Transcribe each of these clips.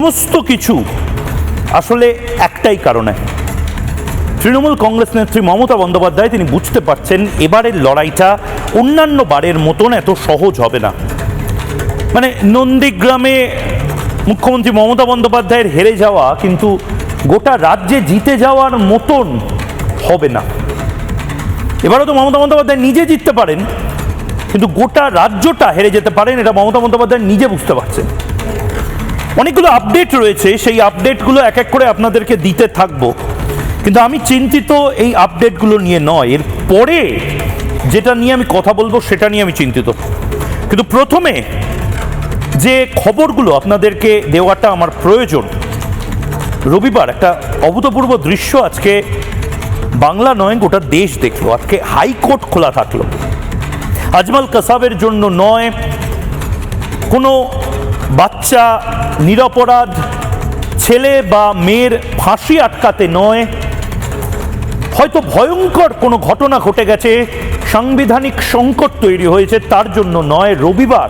সমস্ত কিছু আসলে একটাই কারণে তৃণমূল কংগ্রেস নেত্রী মমতা বন্দ্যোপাধ্যায় তিনি বুঝতে পারছেন এবারের লড়াইটা অন্যান্য বারের মতন এত সহজ হবে না। মানে নন্দীগ্রামে মুখ্যমন্ত্রী মমতা বন্দ্যোপাধ্যায়ের হেরে যাওয়া কিন্তু গোটা রাজ্যে জিতে যাওয়ার মতন হবে না। এবারও তো মমতা বন্দ্যোপাধ্যায় নিজে জিততে পারেন, কিন্তু গোটা রাজ্যটা হেরে যেতে পারেন, এটা মমতা বন্দ্যোপাধ্যায় নিজে বুঝতে পারছেন। অনেকগুলো আপডেট রয়েছে, সেই আপডেটগুলো এক এক করে আপনাদেরকে দিতে থাকবো, কিন্তু আমি চিন্তিত এই আপডেটগুলো নিয়ে নয়, এর পরে যেটা নিয়ে আমি কথা বলবো সেটা নিয়ে আমি চিন্তিত। কিন্তু প্রথমে যে খবরগুলো আপনাদেরকে দেওয়াটা আমার প্রয়োজন, রবিবার একটা অভূতপূর্ব দৃশ্য আজকে বাংলা নয় গোটা দেশ দেখলো। আজকে হাইকোর্ট খোলা থাকলো, আজমল কাসাবের জন্য নয়, কোনো বাচ্চা নিরপরাধ ছেলে বা মেয়ের ফাঁসি আটকাতে নয়, হয়তো ভয়ঙ্কর কোনো ঘটনা ঘটে গেছে, সাংবিধানিক সংকট তৈরি হয়েছে, তার জন্য নয়। রবিবার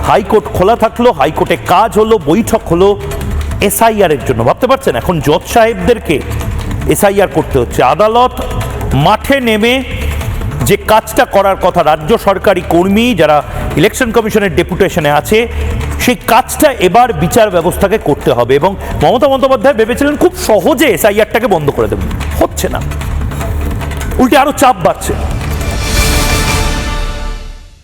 হাইকোর্ট খোলা থাকলো, হাইকোর্টে কাজ হলো, বৈঠক হলো এসআইআর এর জন্য। ভাবতে পারছেন এখন জজ সাহেবদেরকে এসআইআর করতে হচ্ছে। আদালত মাঠে নেমে যে কাজটা করার কথা, রাজ্য সরকারি কর্মী যারা ইলেকশন কমিশনের ডেপুটেশনে আছে, সেই কাজটা এবার বিচার ব্যবস্থাকে করতে হবে। এবং মমতা বন্দ্যোপাধ্যায় ভেবেছিলেন খুব সহজে এসআইআরটাকে বন্ধ করে দেবেন, হচ্ছে না, উল্টে আরো চাপ বাড়ছে।